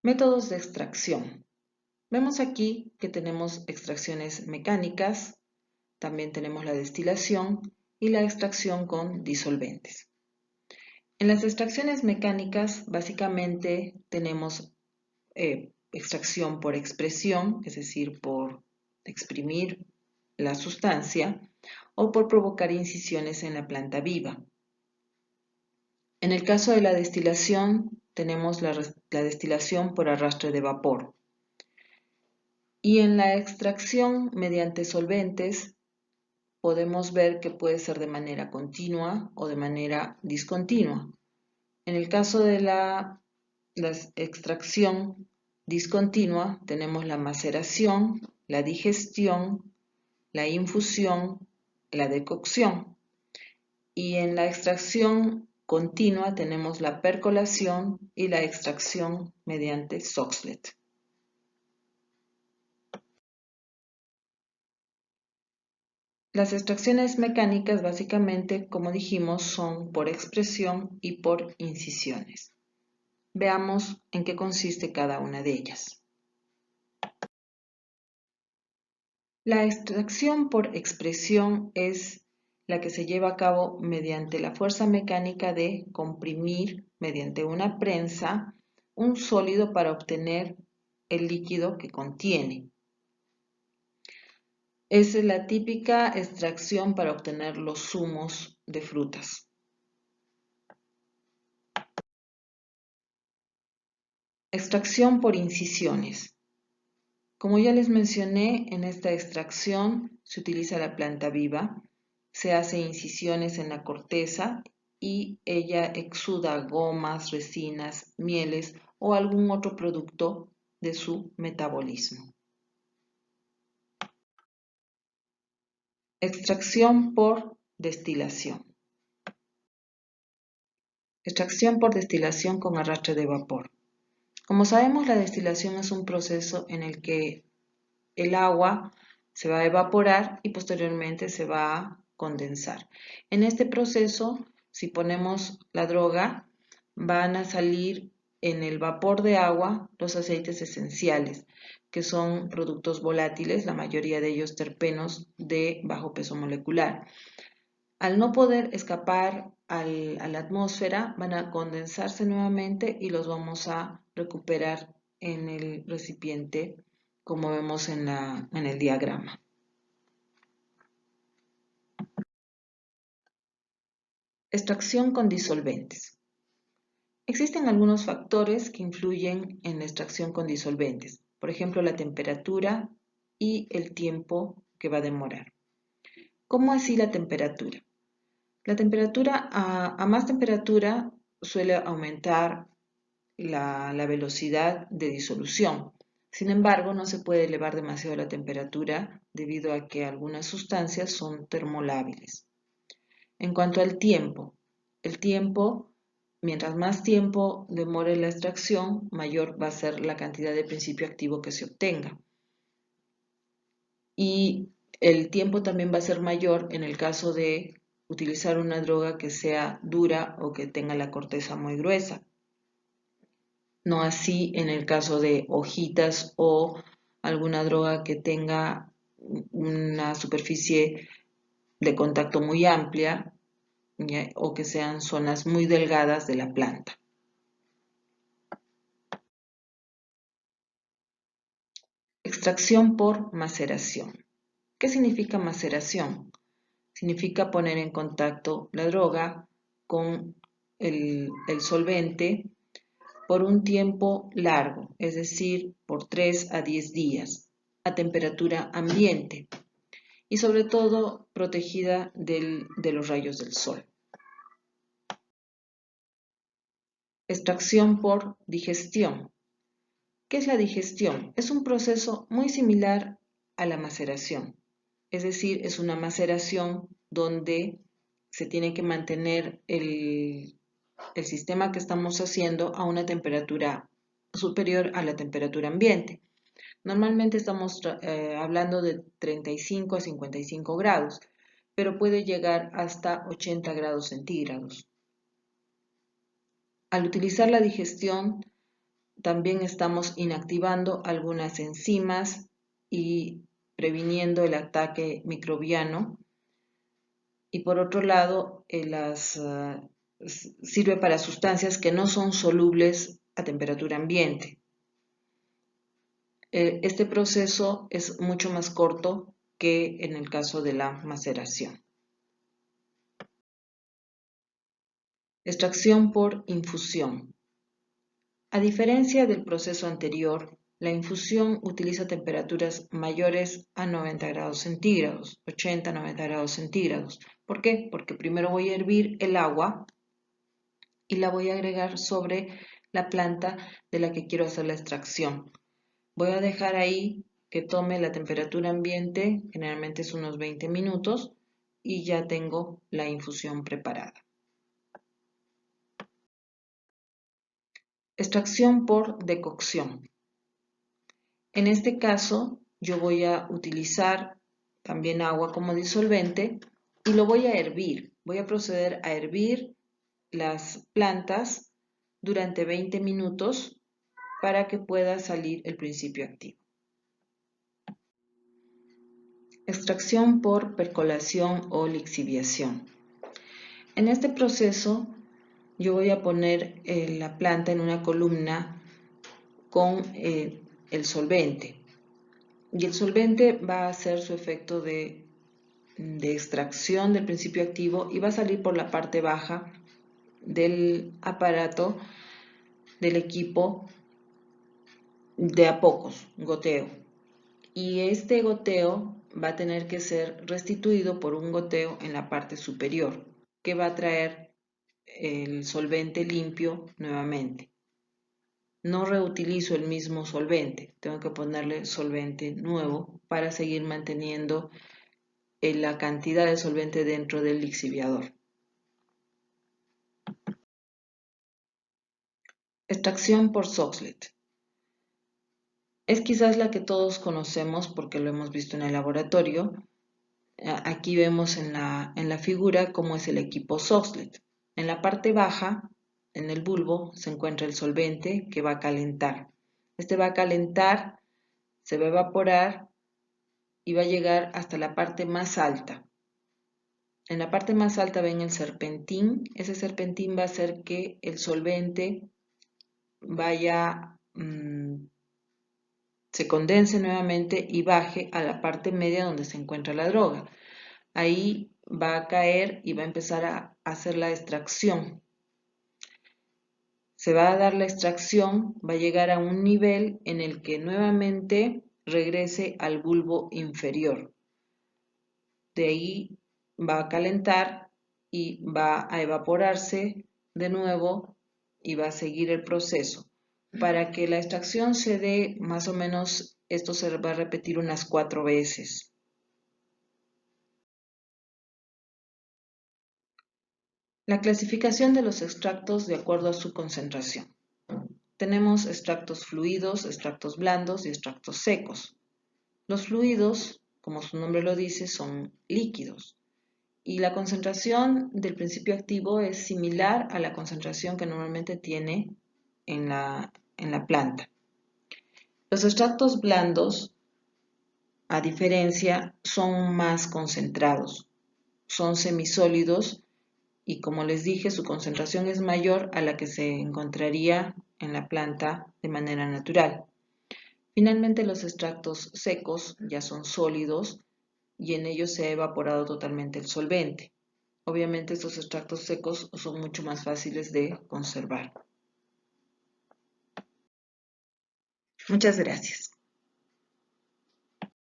Métodos de extracción. Vemos aquí que tenemos extracciones mecánicas, también tenemos la destilación y la extracción con disolventes. En las extracciones mecánicas básicamente tenemos extracción por expresión, es decir, por exprimir la sustancia, o por provocar incisiones en la planta viva. En el caso de la destilación, tenemos la destilación por arrastre de vapor. Y en la extracción mediante solventes, podemos ver que puede ser de manera continua o de manera discontinua. En el caso de la extracción discontinua, tenemos la maceración, la digestión, la infusión, la decocción. Y en la extracción continua tenemos la percolación y la extracción mediante Soxhlet. Las extracciones mecánicas básicamente, como dijimos, son por expresión y por incisiones. Veamos en qué consiste cada una de ellas. La extracción por expresión es la que se lleva a cabo mediante la fuerza mecánica de comprimir mediante una prensa un sólido para obtener el líquido que contiene. Es la típica extracción para obtener los zumos de frutas. Extracción por incisiones. Como ya les mencioné, en esta extracción se utiliza la planta viva, se hace incisiones en la corteza y ella exuda gomas, resinas, mieles o algún otro producto de su metabolismo. Extracción por destilación. Extracción por destilación con arrastre de vapor. Como sabemos, la destilación es un proceso en el que el agua se va a evaporar y posteriormente se va a condensar. En este proceso, si ponemos la droga, van a salir en el vapor de agua los aceites esenciales, que son productos volátiles, la mayoría de ellos terpenos de bajo peso molecular. Al no poder escapar a la atmósfera, van a condensarse nuevamente y los vamos a recuperar en el recipiente, como vemos en el diagrama. Extracción con disolventes. Existen algunos factores que influyen en la extracción con disolventes, por ejemplo, la temperatura y el tiempo que va a demorar. ¿Cómo así la temperatura? La temperatura, a más temperatura, suele aumentar la velocidad de disolución. Sin embargo, no se puede elevar demasiado la temperatura debido a que algunas sustancias son termolábiles. En cuanto al tiempo, mientras más tiempo demore la extracción, mayor va a ser la cantidad de principio activo que se obtenga. Y el tiempo también va a ser mayor en el caso de utilizar una droga que sea dura o que tenga la corteza muy gruesa. No así en el caso de hojitas o alguna droga que tenga una superficie de contacto muy amplia, ¿ya? O que sean zonas muy delgadas de la planta. Extracción por maceración. ¿Qué significa maceración? Significa poner en contacto la droga con el solvente por un tiempo largo, es decir, por 3 a 10 días, a temperatura ambiente y sobre todo protegida de los rayos del sol. Extracción por digestión. ¿Qué es la digestión? Es un proceso muy similar a la maceración, es decir, es una maceración donde se tiene que mantener el sistema que estamos haciendo a una temperatura superior a la temperatura ambiente. Normalmente estamos hablando de 35 a 55 grados, pero puede llegar hasta 80 grados centígrados. Al utilizar la digestión, también estamos inactivando algunas enzimas y previniendo el ataque microbiano. Y por otro lado, sirve para sustancias que no son solubles a temperatura ambiente. Este proceso es mucho más corto que en el caso de la maceración. Extracción por infusión. A diferencia del proceso anterior, la infusión utiliza temperaturas mayores a 90 grados centígrados, 80-90 grados centígrados. ¿Por qué? Porque primero voy a hervir el agua y la voy a agregar sobre la planta de la que quiero hacer la extracción. Voy a dejar ahí que tome la temperatura ambiente, generalmente es unos 20 minutos, y ya tengo la infusión preparada. Extracción por decocción. En este caso, yo voy a utilizar también agua como disolvente y lo voy a hervir. Voy a proceder a hervir las plantas durante 20 minutos para que pueda salir el principio activo. Extracción por percolación o lixiviación. En este proceso yo voy a poner la planta en una columna con el solvente y el solvente va a hacer su efecto de extracción del principio activo y va a salir por la parte baja del aparato del equipo de a pocos, goteo. Y este goteo va a tener que ser restituido por un goteo en la parte superior, que va a traer el solvente limpio nuevamente. No reutilizo el mismo solvente, tengo que ponerle solvente nuevo para seguir manteniendo la cantidad de solvente dentro del lixiviador. Extracción por Soxhlet. Es quizás la que todos conocemos porque lo hemos visto en el laboratorio. Aquí vemos en la figura cómo es el equipo Soxhlet. En la parte baja, en el bulbo, se encuentra el solvente que va a calentar. Este va a calentar, se va a evaporar y va a llegar hasta la parte más alta. En la parte más alta ven el serpentín. Ese serpentín va a hacer que el solvente vaya, se condense nuevamente y baje a la parte media donde se encuentra la droga. Ahí va a caer y va a empezar a hacer la extracción. Se va a dar la extracción, va a llegar a un nivel en el que nuevamente regrese al bulbo inferior. De ahí va a calentar y va a evaporarse de nuevo y va a seguir el proceso. Para que la extracción se dé, más o menos, esto se va a repetir unas 4 veces. La clasificación de los extractos de acuerdo a su concentración. Tenemos extractos fluidos, extractos blandos y extractos secos. Los fluidos, como su nombre lo dice, son líquidos. Y la concentración del principio activo es similar a la concentración que normalmente tiene en la planta. Los extractos blandos, a diferencia, son más concentrados, son semisólidos y, como les dije, su concentración es mayor a la que se encontraría en la planta de manera natural. Finalmente, los extractos secos ya son sólidos y en ellos se ha evaporado totalmente el solvente. Obviamente estos extractos secos son mucho más fáciles de conservar. Muchas gracias.